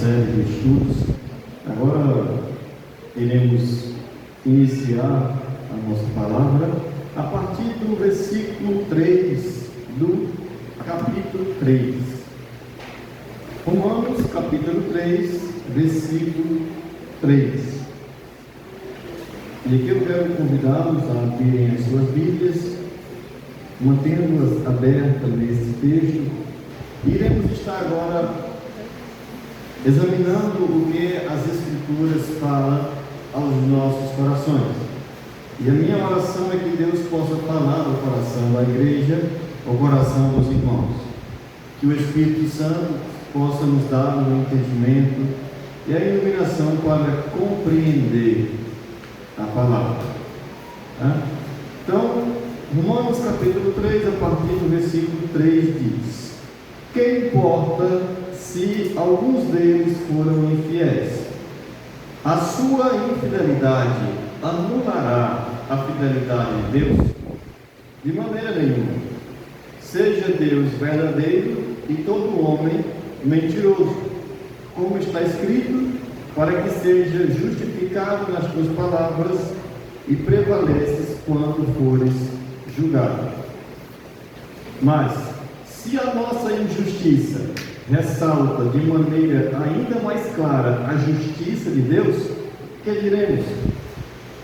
série de estudos. Agora iremos iniciar a nossa palavra a partir do versículo 3 do capítulo 3. Romanos capítulo 3, versículo 3. E aqui eu quero convidá-los a abrirem as suas Bíblias, mantendo-as abertas nesse texto. Iremos estar agora examinando o que as Escrituras falam aos nossos corações. E a minha oração é que Deus possa falar ao coração da igreja, ao coração dos irmãos. Que o Espírito Santo possa nos dar o entendimento e a iluminação para compreender a palavra. Então, Romanos capítulo 3, a partir do versículo 3 diz: que importa se alguns deles foram infiéis? A sua infidelidade anulará a fidelidade de Deus? De maneira nenhuma. Seja Deus verdadeiro e todo homem mentiroso, como está escrito, para que seja justificado nas tuas palavras e prevaleces quando fores julgado. Mas, se a nossa injustiça ressalta de maneira ainda mais clara a justiça de Deus, que diremos?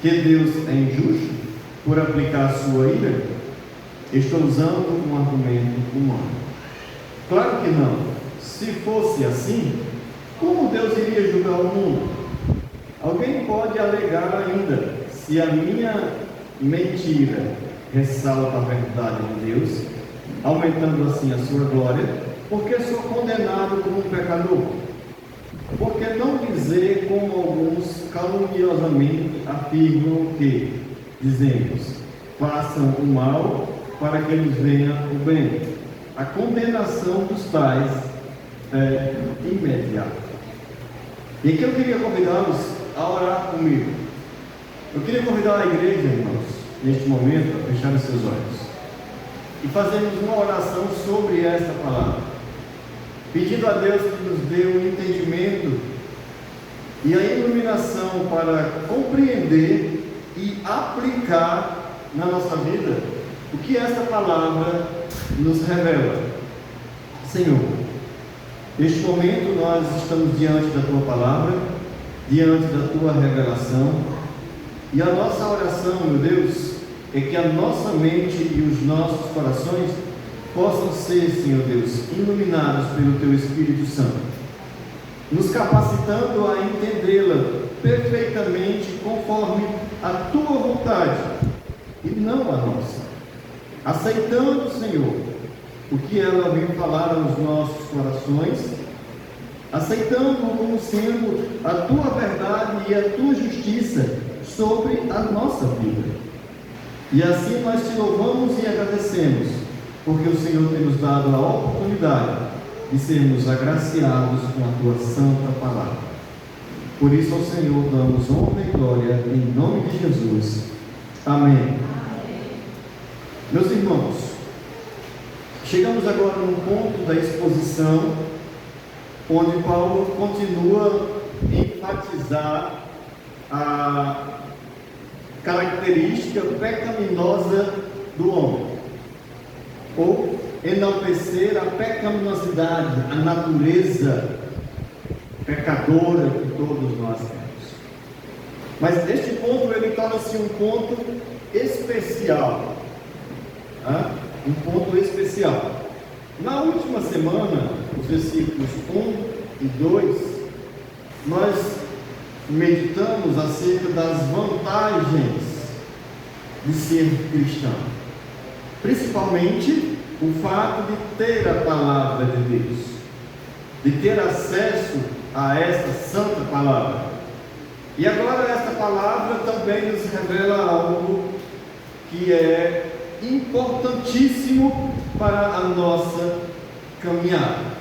Que Deus é injusto por aplicar a sua ira? Estou usando um argumento humano. Claro que não. Se fosse assim, como Deus iria julgar o mundo? Alguém pode alegar ainda: se a minha mentira ressalta a verdade de Deus, aumentando assim a sua glória, porque sou condenado como um pecador? Por que não dizer como alguns caluniosamente afirmam que, dizemos, façam o mal para que eles venha o bem? A condenação dos tais é imediata. E aqui eu queria convidá-los a orar comigo. Eu queria convidar a igreja, irmãos, neste momento, a fechar os seus olhos e fazermos uma oração sobre esta palavra, pedindo a Deus que nos dê o entendimento e a iluminação para compreender e aplicar na nossa vida o que esta palavra nos revela. Senhor, neste momento nós estamos diante da Tua palavra, diante da Tua revelação, e a nossa oração, meu Deus, é que a nossa mente e os nossos corações possam ser, Senhor Deus, iluminados pelo Teu Espírito Santo, nos capacitando a entendê-la perfeitamente conforme a Tua vontade e não a nossa, aceitando, Senhor, o que ela vem falar aos nossos corações, aceitando como sendo a Tua verdade e a Tua justiça sobre a nossa vida. E assim nós Te louvamos e agradecemos, porque o Senhor tem nos dado a oportunidade de sermos agraciados com a Tua santa palavra. Por isso ao Senhor damos honra e glória em nome de Jesus. Amém. Amém. Meus irmãos, chegamos agora num ponto da exposição onde Paulo continua a enfatizar a característica pecaminosa do homem, ou enaltecer a pecaminosidade, a natureza pecadora que todos nós temos. Mas este ponto ele torna-se um ponto especial, um ponto especial. Na última semana, os versículos 1 e 2, nós meditamos acerca das vantagens de ser cristão, principalmente o fato de ter a palavra de Deus, de ter acesso a esta santa palavra. E agora esta palavra também nos revela algo que é importantíssimo para a nossa caminhada.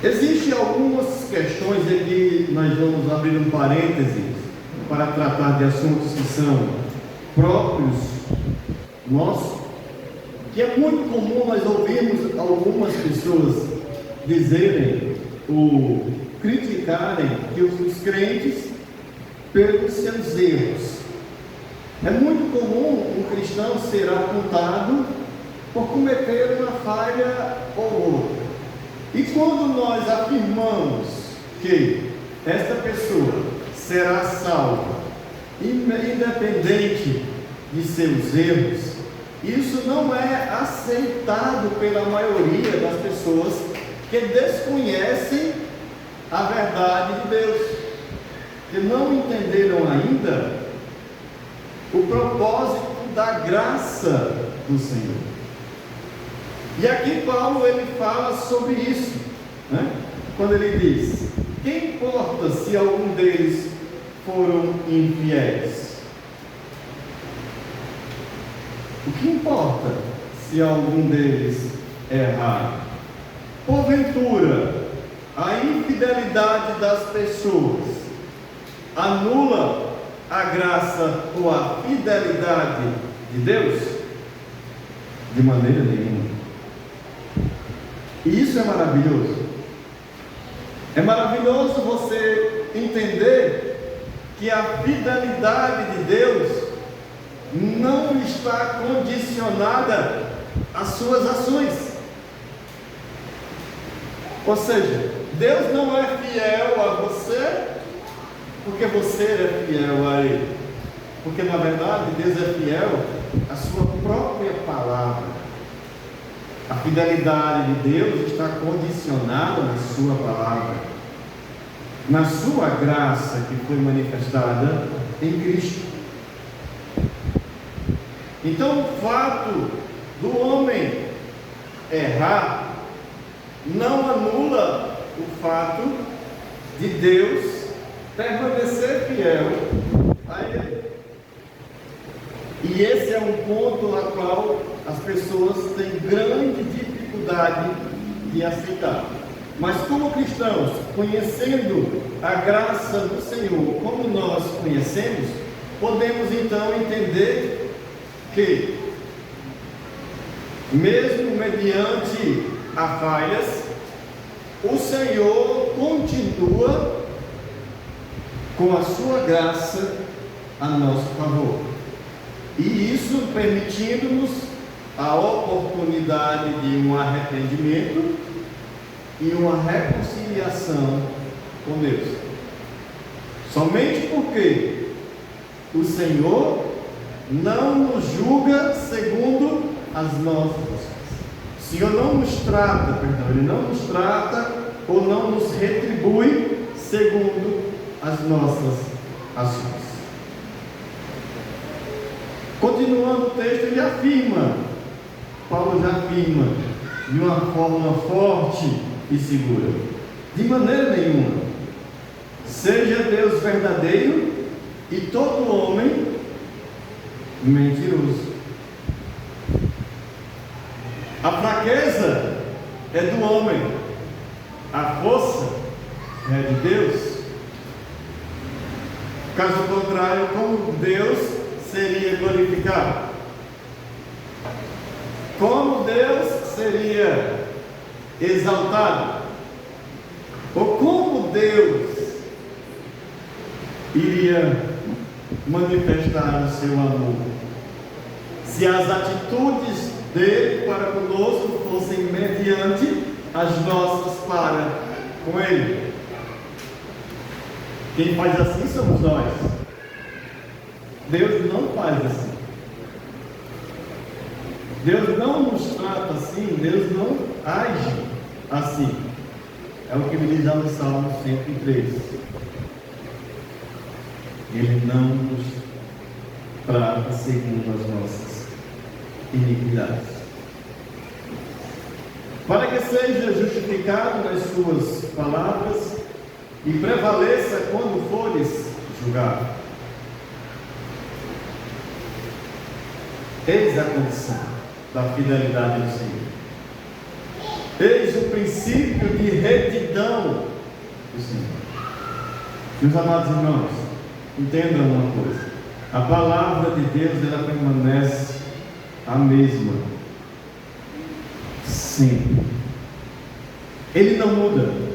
Existem algumas questões aqui, nós vamos abrir um parêntese para tratar de assuntos que são próprios nossos, que é muito comum nós ouvirmos algumas pessoas dizerem o criticarem os crentes pelos seus erros. É muito comum um cristão ser apontado por cometer uma falha ou outra. E quando nós afirmamos que esta pessoa será salva, independente de seus erros, isso não é aceitado pela maioria das pessoas que desconhecem a verdade de Deus, que não entenderam ainda o propósito da graça do Senhor. E aqui Paulo ele fala sobre isso, né? Quando ele diz: que importa se algum deles foram infiéis? O que importa se algum deles errar? Porventura, a infidelidade das pessoas anula a graça ou a fidelidade de Deus? De maneira nenhuma. E isso é maravilhoso. É maravilhoso você entender que a fidelidade de Deus não está condicionada às suas ações. Ou seja, Deus não é fiel a você porque você é fiel a Ele, porque na verdade Deus é fiel à sua própria palavra. A fidelidade de Deus está condicionada na sua palavra, na sua graça que foi manifestada em Cristo. Então o fato do homem errar não anula o fato de Deus permanecer fiel a Ele. E esse é um ponto na qual as pessoas têm grande dificuldade de aceitar. Mas como cristãos, conhecendo a graça do Senhor como nós conhecemos, podemos então entender que, mesmo mediante as falhas, o Senhor continua com a sua graça a nosso favor, e isso permitindo-nos a oportunidade de um arrependimento e uma reconciliação com Deus, somente porque o Senhor não nos julga segundo as nossas ações. O Senhor não nos trata, Ele não nos trata ou não nos retribui segundo as nossas ações. Continuando o texto, ele afirma, Paulo já afirma de uma forma forte e segura: de maneira nenhuma, seja Deus verdadeiro e todo homem mentiroso. A fraqueza é do homem, a força é de Deus. Caso contrário, como Deus seria glorificado? Como Deus seria exaltado? Ou como Deus iria manifestar o seu amor se as atitudes dele para conosco fossem mediante as nossas para com ele? Quem faz assim somos nós. Deus não faz assim. Deus não nos trata assim. Deus não age assim. É o que me diz lá no Salmo 103. Ele não nos trata segundo as nossas iniquidades. Para que seja justificado nas suas palavras e prevaleça quando fores julgado. Eis a condição da fidelidade do Senhor. Eis o princípio de retidão do Senhor. Meus amados irmãos, entendam uma coisa: a palavra de Deus, ela permanece a mesma sempre. Ele não muda.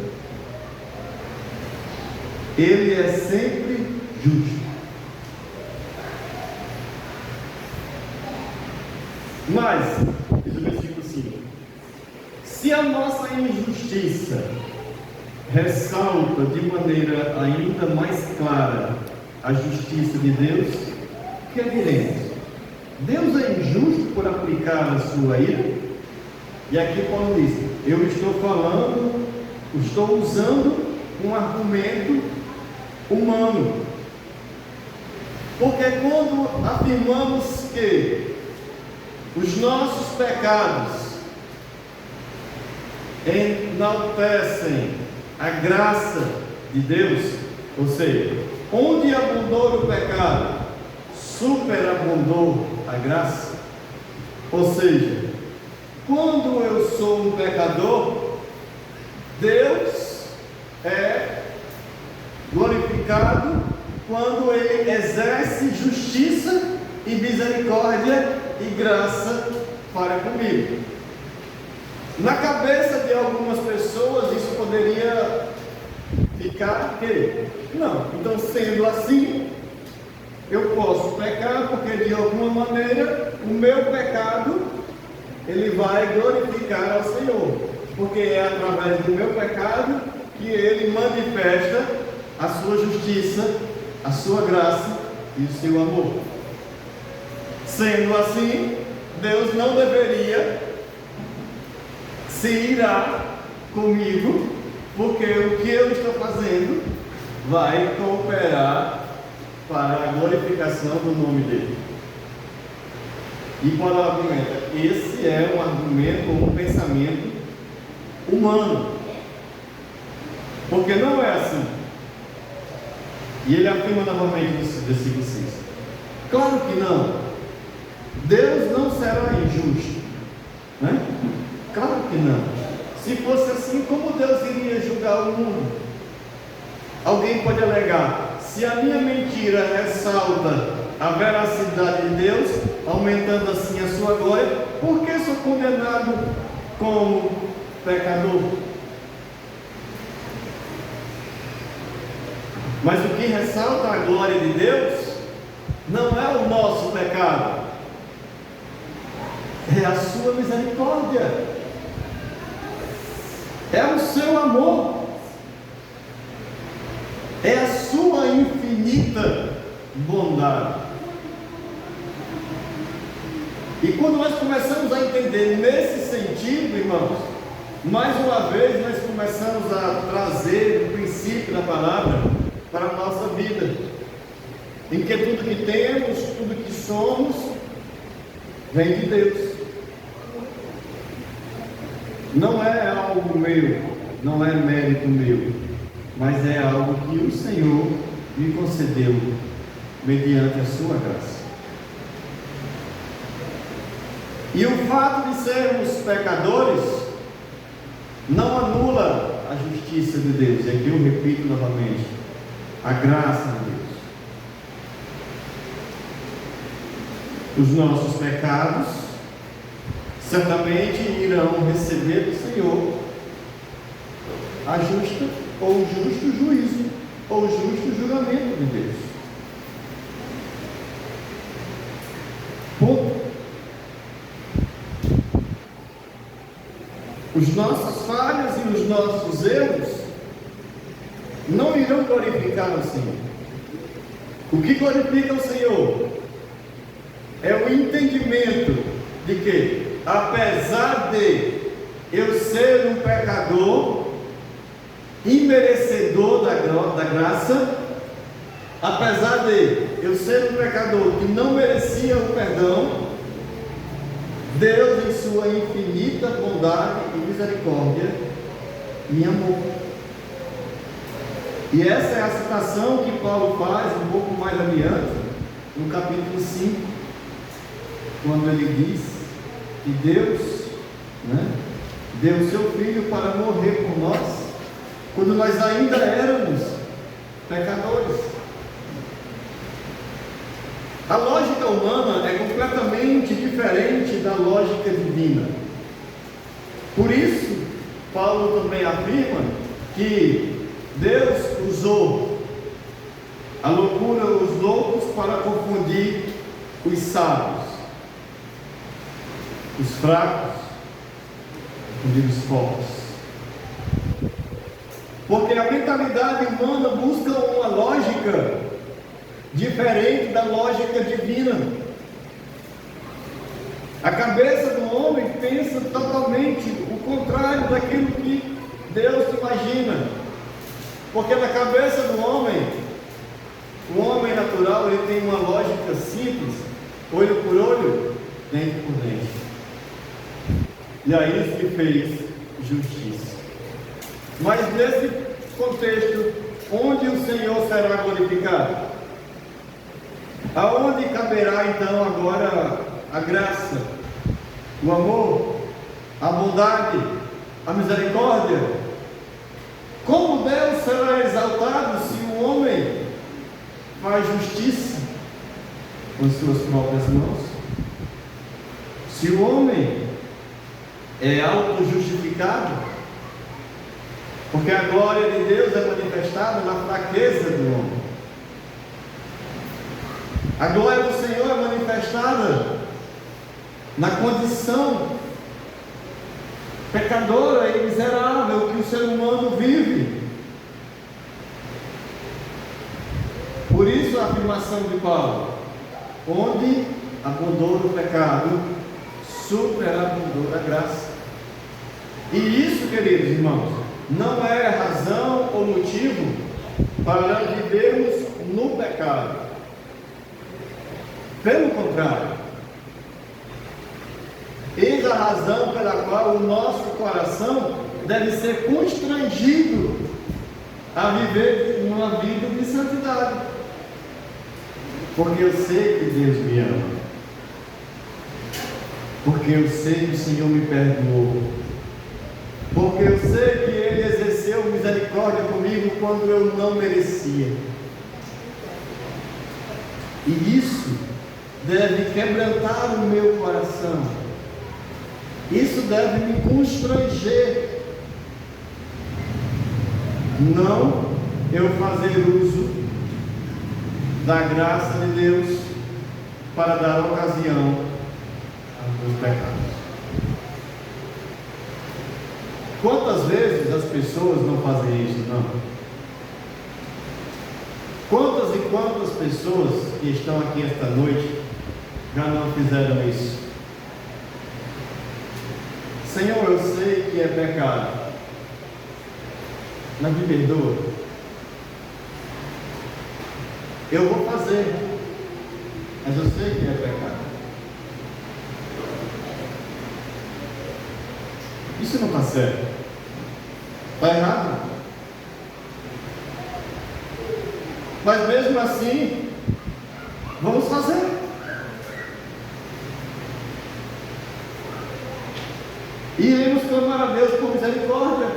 Ele é sempre justo. Mas, diz o versículo 5, se a nossa injustiça ressalta de maneira ainda mais clara a justiça de Deus, o que diremos? Deus é injusto por aplicar a sua ira? E aqui Paulo diz, eu estou usando um argumento humano. Porque quando afirmamos que os nossos pecados enaltecem a graça de Deus, ou seja, onde abundou o pecado, superabundou a graça. Ou seja, quando eu sou um pecador, Deus é glorificado quando Ele exerce justiça e misericórdia e graça para comigo. Na cabeça de algumas pessoas isso poderia ficar que não, então sendo assim, eu posso pecar porque de alguma maneira o meu pecado ele vai glorificar ao Senhor, porque é através do meu pecado que Ele manifesta a sua justiça, a sua graça e o seu amor. Sendo assim, Deus não deveria se irar comigo, porque o que eu estou fazendo vai cooperar para a glorificação do nome dele. E Paulo argumenta, esse é um argumento ou um pensamento humano, porque não é assim. E ele afirma novamente no versículo 6, claro que não. Deus não será injusto, né? Claro que não. Se fosse assim, como Deus iria julgar o mundo? Alguém pode alegar, se a minha mentira ressalta a veracidade de Deus, aumentando assim a sua glória, por que sou condenado como pecador? Mas o que ressalta a glória de Deus não é o nosso pecado, é a sua misericórdia, é o seu amor, é a sua infinita bondade. E quando nós começamos a entender nesse sentido, irmãos, mais uma vez nós começamos a trazer o princípio da palavra para a nossa vida, em que tudo que temos, tudo que somos, vem de Deus. Não é algo meu, não é mérito meu, mas é algo que o Senhor me concedeu mediante a sua graça. E o fato de sermos pecadores não anula a justiça de Deus. E aqui eu repito novamente, a graça de Deus. Os nossos pecados certamente irão receber do Senhor a justa ou o justo juízo, ou o justo julgamento de Deus. Ponto. Os nossos falhas e os nossos erros não irão glorificar o Senhor. O que glorifica o Senhor é o entendimento de que, apesar de eu ser um pecador imerecedor da graça, apesar de eu ser um pecador que não merecia o perdão, Deus, em sua infinita bondade e misericórdia, me amou. E essa é a citação que Paulo faz um pouco mais adiante, no capítulo 5, quando ele diz que Deus, deu seu Filho para morrer por nós, quando nós ainda éramos pecadores. A lógica humana é completamente diferente da lógica divina. Por isso, Paulo também afirma que Deus usou A loucura os loucos para confundir os sábios. Os fracos confundir os fortes. Porque a mentalidade humana busca uma lógica diferente da lógica divina. A cabeça do homem pensa totalmente o contrário daquilo que Deus imagina. Porque na cabeça do homem, o homem natural, ele tem uma lógica simples, olho por olho, dente por dente. E aí isso que fez justiça. Mas nesse contexto, onde o Senhor será glorificado? Aonde caberá então agora a graça, o amor, a bondade, a misericórdia? Como Deus será exaltado se o homem faz justiça com suas próprias mãos? Se o homem é auto-justificado? Porque a glória de Deus é manifestada na fraqueza do homem. A glória do Senhor é manifestada na condição pecadora e miserável que o ser humano vive. Por isso a afirmação de Paulo: onde abundou o pecado, superabundou a graça. E isso, queridos irmãos, não é razão ou motivo para vivermos no pecado. Pelo contrário, eis a razão pela qual o nosso coração deve ser constrangido a viver uma vida de santidade. Porque eu sei que Deus me ama. Porque eu sei que o Senhor me perdoou. Porque eu sei que Ele exerceu misericórdia comigo quando eu não merecia. E isso deve quebrantar o meu coração. Isso deve me constranger. Não eu fazer uso da graça de Deus para dar ocasião aos meus pecados. Quantas vezes as pessoas não fazem isso, não? Quantas e quantas pessoas que estão aqui esta noite já não fizeram isso? Senhor, eu sei que é pecado, mas me perdoa. Eu vou fazer, mas eu sei que é pecado. Isso não está certo. Está errado. Mas mesmo assim, vamos fazer. E iremos clamar a Deus por misericórdia.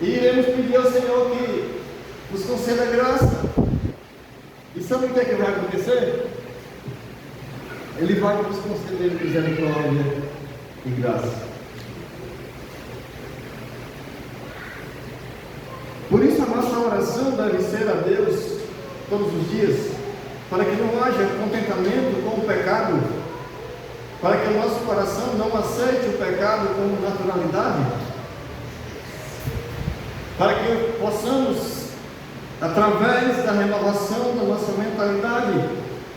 E iremos pedir ao Senhor que nos conceda graça. E sabe o que é que vai acontecer? Ele vai nos conceder misericórdia e graça. Por isso a nossa oração deve ser a Deus todos os dias, para que não haja contentamento com o pecado, para que o nosso coração não aceite o pecado como naturalidade, para que possamos, através da renovação da nossa mentalidade,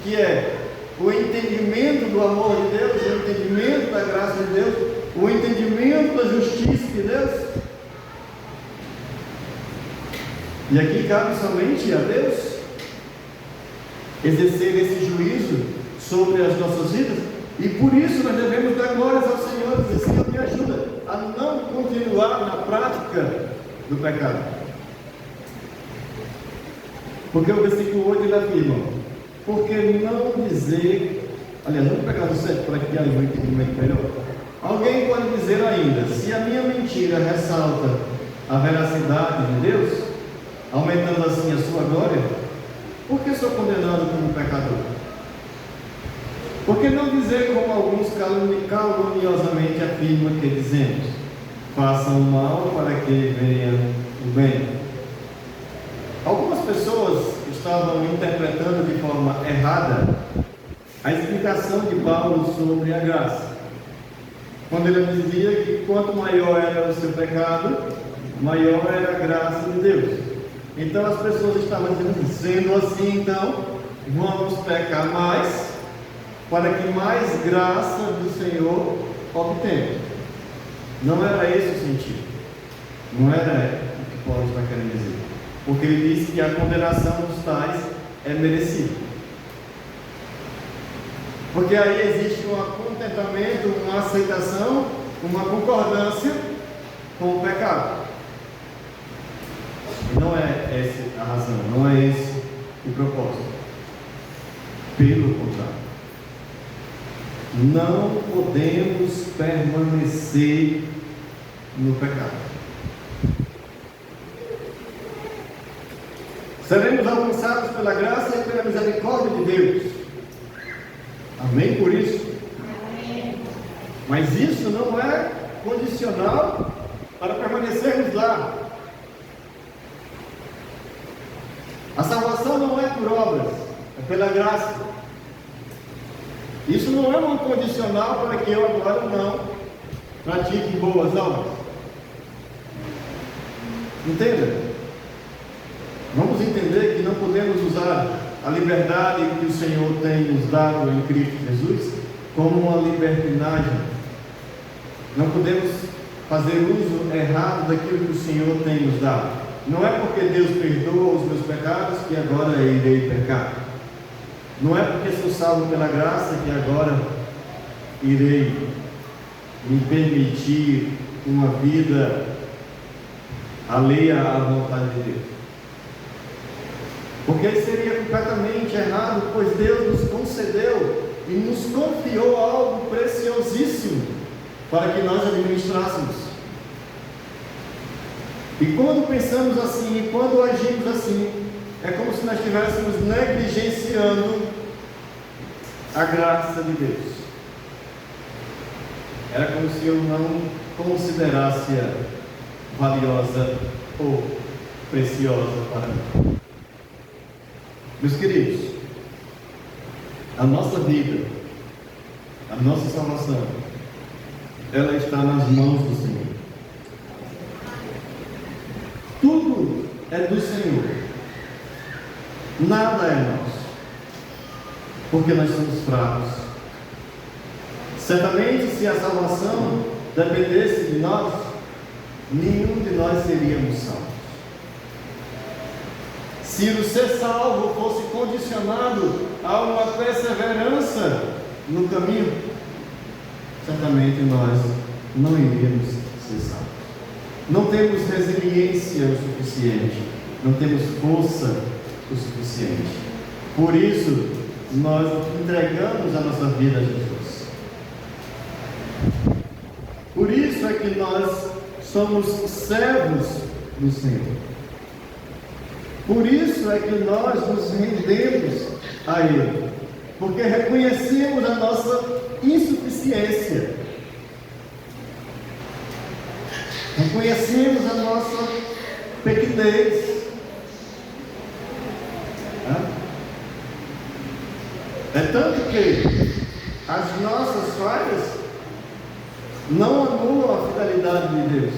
que é o entendimento do amor de Deus, o entendimento da graça de Deus, o entendimento da justiça de Deus. E aqui cabe somente a Deus exercer esse juízo sobre as nossas vidas, e por isso nós devemos dar glórias ao Senhor e dizer: Senhor, me ajuda a não continuar na prática do pecado. Porque o versículo 8 ele afirma: porque não dizer, aliás, vamos pegar o 7 para que haja um entendimento melhor. Alguém pode dizer ainda: se a minha mentira ressalta a veracidade de Deus, aumentando assim a sua glória, por que sou condenado como pecador? Por que não dizer como alguns caluniosamente afirmam que dizemos: façam o mal para que venha o bem? Algumas pessoas estavam interpretando de forma errada a explicação de Paulo sobre a graça, quando ele dizia que quanto maior era o seu pecado, maior era a graça de Deus. Então as pessoas estavam dizendo, sendo assim, então vamos pecar mais, para que mais graça do Senhor obtenha. Não era esse o sentido, não era o que Paulo está querendo dizer, porque ele disse que a condenação dos tais é merecida. Porque aí existe um contentamento, uma aceitação, uma concordância com o pecado. E não é essa a razão, não é esse o propósito. Pelo contrário, não podemos permanecer no pecado. Seremos alcançados pela graça e pela misericórdia de Deus. Amém por isso? Amém. Mas isso não é condicional para permanecermos lá. A salvação não é por obras, é pela graça. Isso não é um condicional para que eu agora não pratique boas obras. Entenda? Vamos entender que não podemos usar a liberdade que o Senhor tem nos dado em Cristo Jesus como uma libertinagem. Não podemos fazer uso errado daquilo que o Senhor tem nos dado. Não é porque Deus perdoa os meus pecados que agora irei pecar. Não é porque sou salvo pela graça que agora irei me permitir uma vida alheia à vontade de Deus. Porque seria completamente errado, pois Deus nos concedeu e nos confiou algo preciosíssimo para que nós administrássemos. E quando pensamos assim, e quando agimos assim, é como se nós estivéssemos negligenciando a graça de Deus. Era como se eu não considerasse-a valiosa ou preciosa para mim. Meus queridos, a nossa vida, a nossa salvação, ela está nas mãos do Senhor. Tudo é do Senhor, nada é nosso, porque nós somos fracos. Certamente, se a salvação dependesse de nós, nenhum de nós seríamos salvos. Se o ser salvo fosse condicionado a uma perseverança no caminho, certamente nós não iríamos ser salvos. Não temos resiliência o suficiente, não temos força o suficiente. Por isso, nós entregamos a nossa vida a Jesus. Por isso é que nós somos servos do Senhor. Por isso é que nós nos rendemos a Ele, porque reconhecemos a nossa insuficiência, reconhecemos a nossa pequenez. É tanto que as nossas falhas não anulam a fidelidade de Deus.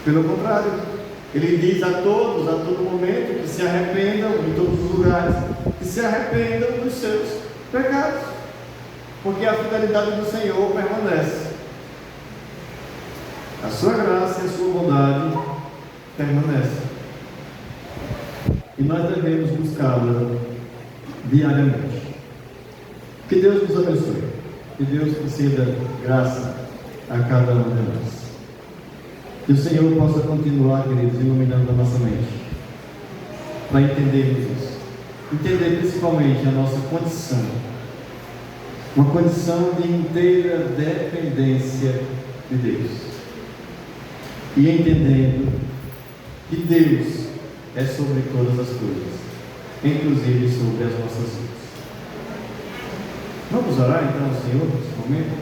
Pelo contrário, Ele diz a todos, a todo momento, que se arrependam em todos os lugares, que se arrependam dos seus pecados, porque a fidelidade do Senhor permanece. A sua graça e a sua bondade permanecem. E nós devemos buscá-la diariamente. Que Deus nos abençoe. Que Deus conceda graça a cada um de nós. Que o Senhor possa continuar, queridos, iluminando a nossa mente, para entendermos isso. Entender principalmente a nossa condição, uma condição de inteira dependência de Deus. E entendendo que Deus é sobre todas as coisas, inclusive sobre as nossas vidas. Vamos orar então ao Senhor nesse momento?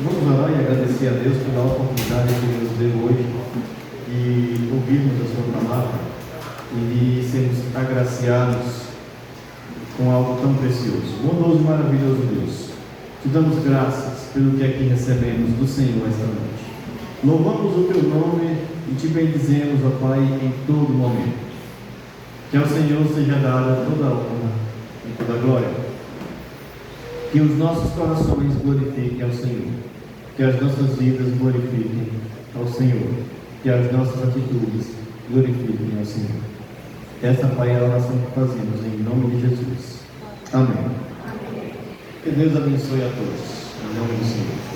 Vamos orar e agradecer a Deus pela oportunidade que Ele nos deu hoje de ouvirmos a Sua palavra e de sermos agraciados com algo tão precioso. Bondoso e maravilhoso Deus, te damos graças pelo que aqui recebemos do Senhor esta noite. Louvamos o Teu nome e Te bendizemos, ó Pai, em todo momento. Que ao Senhor seja dada toda a honra e toda a glória. Que os nossos corações glorifiquem ao Senhor. Que as nossas vidas glorifiquem ao Senhor. Que as nossas atitudes glorifiquem ao Senhor. Essa, Pai, é a oração que fazemos em nome de Jesus. Amém. Que Deus abençoe a todos. Em nome do Senhor.